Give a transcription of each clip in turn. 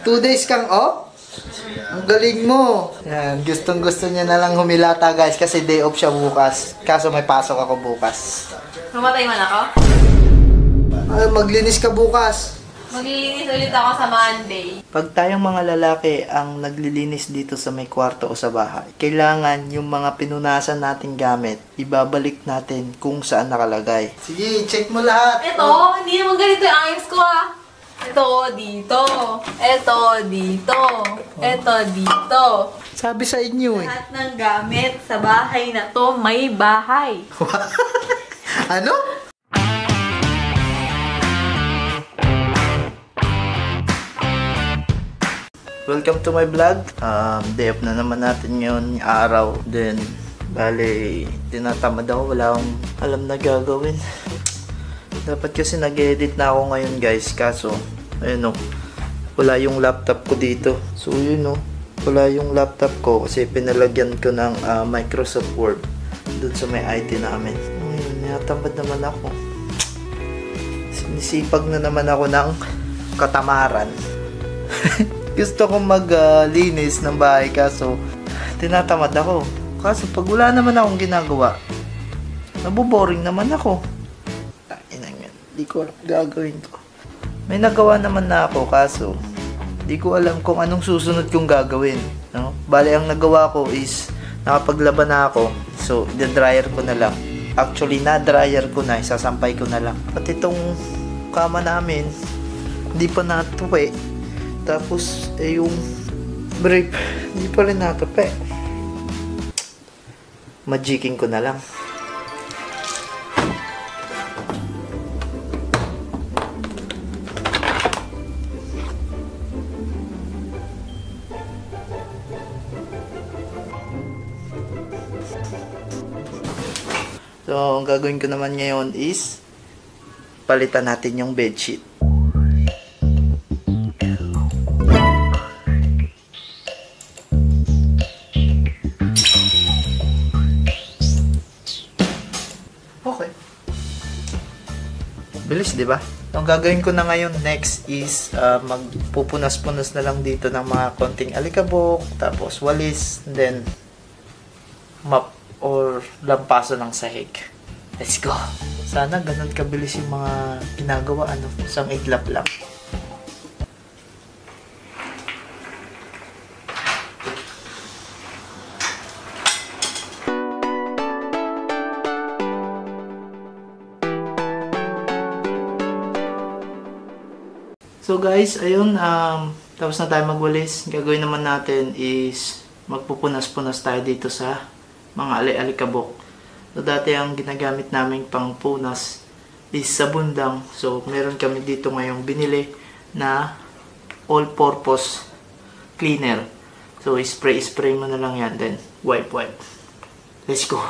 2 days kang off? Ang galing mo. Yan, gustong gusto niya na lang humilata guys kasi day off siya bukas. Kaso may pasok ako bukas. Mamatay man ako? Ay, maglinis ka bukas. Maglilinis ulit ako sa Monday. Pag tayong mga lalaki ang naglilinis dito sa may kwarto o sa bahay, kailangan yung mga pinunasan nating gamit, ibabalik natin kung saan nakalagay. Sige, check mo lahat. Ito, hindi naman ganito yung ayos ko ah. Ito dito. Ito dito. Ito dito. Sabi sa inyo eh. Lahat ng gamit sa bahay na to may bahay. Ano? Welcome to my vlog. Day off na naman natin ngayon araw. Then, bale, tinatamad ako. Wala akong alam na gagawin. Dapat kasi nag-edit na ako ngayon guys. Kaso, ayun o. Wala yung laptop ko dito. So, yun o. Wala yung laptop ko kasi pinalagyan ko ng Microsoft Word. Doon sa may IT namin. Ayun, natamad naman ako. Sinisipag na naman ako ng katamaran. Gusto kong maglinis ng bahay kaso tinatamad ako. Kaso pag wala naman akong ginagawa, naboboring naman ako. Di ko alam gagawin ko. May nagawa naman na ako kaso di ko alam kung anong susunod kong gagawin. No? Bale, ang nagawa ko is nakapaglaba na ako. So, i-dryer ko na lang. Actually, na-dryer ko na. Isasampay ko na lang. At itong kama namin, hindi pa natupi. Tapos, yung brief, hindi pa rin natupi. Magiking ko na lang. So, ang gagawin ko naman ngayon is palitan natin yung bedsheet. Okay. Bilis, di ba? Ang gagawin ko na ngayon next is magpupunas-punas na lang dito ng mga konting alikabok, tapos walis, and then mop or lampaso ng sahig. Let's go! Sana ganun kabilis yung mga ginagawa, isang iglap lang. So guys, ayun, tapos na tayo magwalis. Gagawin naman natin is magpupunas-punas tayo dito sa mga alikabok. So dati ang ginagamit namin pang punas is sabundang. So meron kami dito ngayong binili na all-purpose cleaner. So spray mo na lang yan, then wipe. Let's go!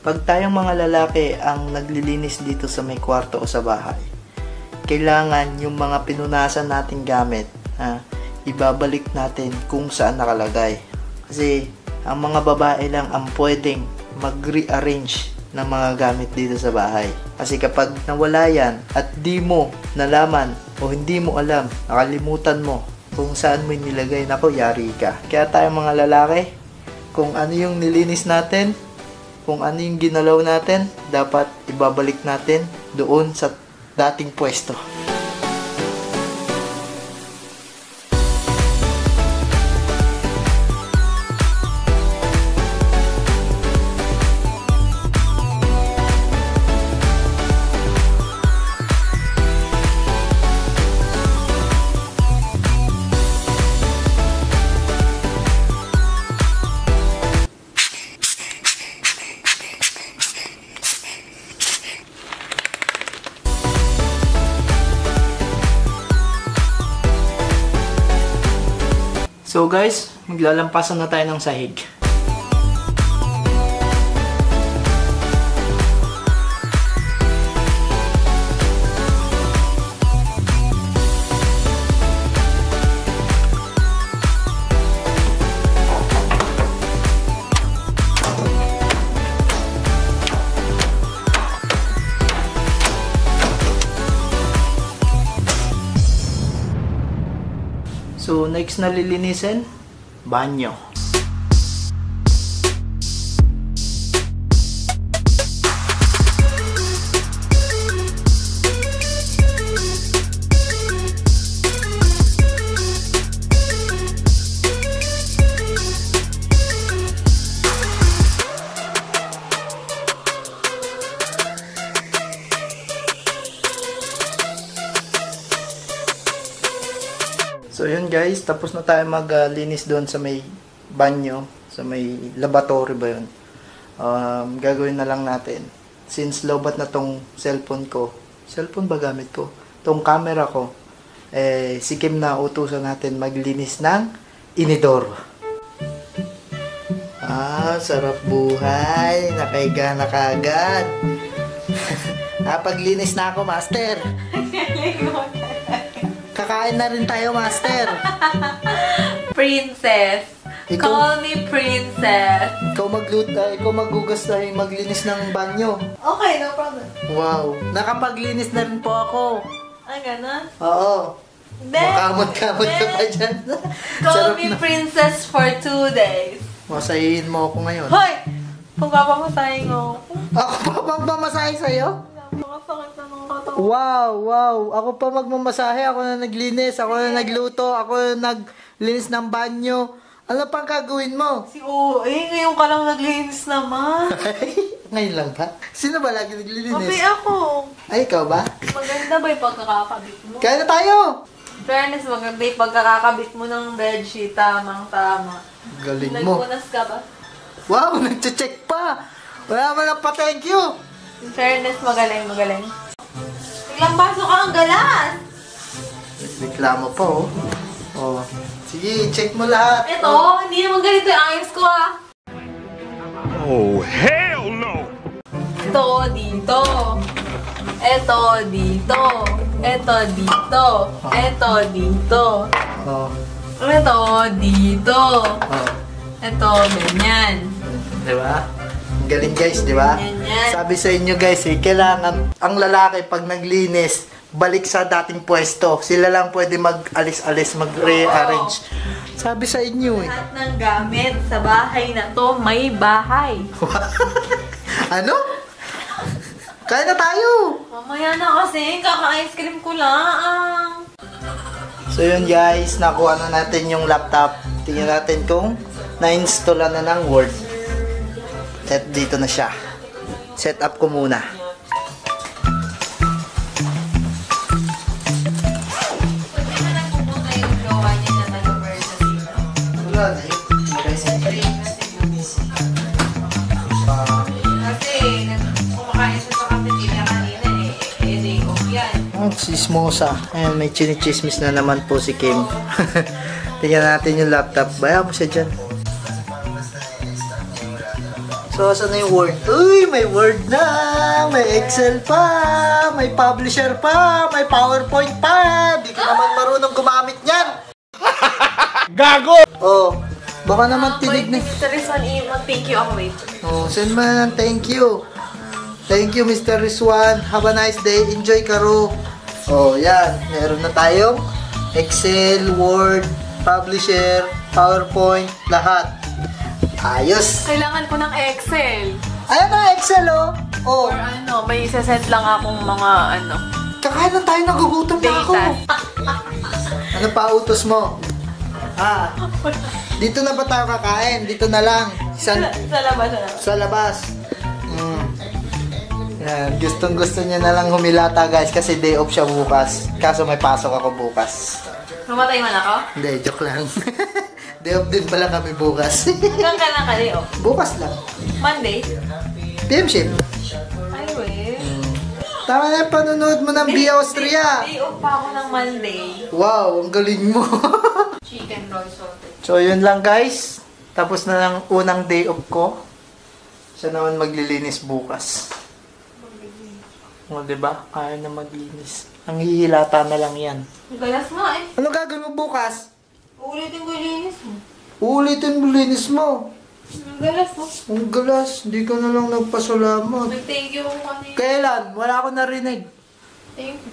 Pag tayong mga lalaki ang naglilinis dito sa may kwarto o sa bahay, kailangan yung mga pinunasan nating gamit, ibabalik natin kung saan nakalagay. Kasi ang mga babae lang ang pwedeng mag-rearrange ng mga gamit dito sa bahay. Kasi kapag nawala yan at di mo nalaman o hindi mo alam, nakalimutan mo kung saan mo nilagay, nako, yari ka. Kaya tayong mga lalaki, kung ano yung nilinis natin, kung ano yung ginalaw natin, dapat ibabalik natin doon sa dating pwesto. So guys, maglalampasan na tayo ng sahig. next na lilinisin, banyo. So yun guys, tapos na tayo maglinis doon sa may banyo, sa may laboratory ba yun. Gagawin na lang natin. Since lobat na tong cellphone ko, cellphone ba gamit ko? Tong camera ko, si Kim na utusan natin maglinis ng inidoro. Sarap buhay. Nakahiga na kagad. Paglinis na ako, master. Kakain na rin tayo, master. Princess. Call me princess. Ikaw maghugas tayo, maglinis ng banyo. Okay, no problem. Wow. Nakapaglinis na rin po ako. Gano'n? Oo. Makamot-kamot ka pa dyan. Call me princess for 2 days. Masahin mo ako ngayon. Hoy! Pagpapamasahin ako. Ako pa magmamasahe sa'yo? Napakasakit na ng katawan. Wow. Ako pa magmamasahe. Ako na naglinis. Ako na nagluto. Ako na naglinis ng banyo. Ano pang gagawin mo? Ngayon ka lang naglinis naman. Ngayon lang ba? Sino ba lagi naglilinis? Ako. Ay, ikaw ba? Maganda ba yung pagkakakabit mo? Kaya na tayo! Fairness, maganda yung pagkakakabit mo ng bedsheet. Tamang-tama. Galing mo. Nagpunas ka ba? Wow, nagche-check pa! Wala man lang pa thank you! In fairness, magaling. Biglang pasok ka ang galas! Reklamo pa oh. Oh. Sige, check mo lahat. Ito, hindi naman ganito yung ayos ko Oh, hell no! Ito, dito. Ito, dito. Ito, dito. Ito, dito. Oh. Ito, dito. Oh. Ito, ganyan. Diba? Galing guys, diba? Ganyan. Sabi sa inyo guys, kailangan ang lalaki pag naglinis, balik sa dating pwesto. Sila lang pwede mag-alis-alis, mag-rearrange. Sabi sa inyo eh. Lahat ng gamit sa bahay na to, may bahay. Ano? Kaya na tayo! Mamaya na kasi, kaka-ice cream ko lang. So yun guys, nakuha na natin yung laptop. Tingnan natin kung na-install na ng Word. At dito na siya. Set up ko muna. Wala na yun. Kasi, kumakain siya sa cafeteria kanina day off yan. Sismosa. Ayan, may chinichismis na naman po si Kim. Tingnan natin yung laptop. Baya mo siya dyan. So, saan na yung Word? Uy, may Word na! May Excel pa! May Publisher pa! May PowerPoint pa! Di ka naman marunong gumamit niyan! Gago! Oh, baka naman tinig na. Mr. Rizwan, mag-thank you ako, wait. Oh, send mo na ng thank you. Thank you, Mr. Rizwan. Have a nice day. Enjoy, Karo. Oh, yan. Meron na tayong Excel, Word, Publisher, PowerPoint, lahat. Ayos. Kailangan ko ng Excel. Ayan na, Excel, oh. Oh, Or may isasend lang akong mga kakain lang tayo, nagugutom na ako. data. Ano pa utos mo? Dito na ba tayo kakain? Dito na lang. Sa labas. Sa labas. Yan. Gustong-gusto niya na lang humilata guys kasi day off siya bukas. Kaso may pasok ako bukas. Mamatay man ako? Hindi, joke lang. Day off din pala kami bukas. Hanggang ka lang kali, oh. Bukas lang. Monday? PM shift. Ay, wait. Tama na yung panonood mo ng Via Austria. Day off pa ako ng Monday. Wow, ang galing mo. Chicken roll sausage. So, yun lang guys. Tapos na ng unang day off ko. Siya naman maglilinis bukas. O, diba? Kaya na maglinis. Ang hihilata na lang yan. Galas nga eh. Ano gagawin mo bukas? Uulitin ko yung linis mo. Uulitin mo linis mo. Ang galas mo. Ang galas, di ka na lang nagpasalamat. Nag-thank you ako kanina. Kailan? Wala ako narinig. Thank you.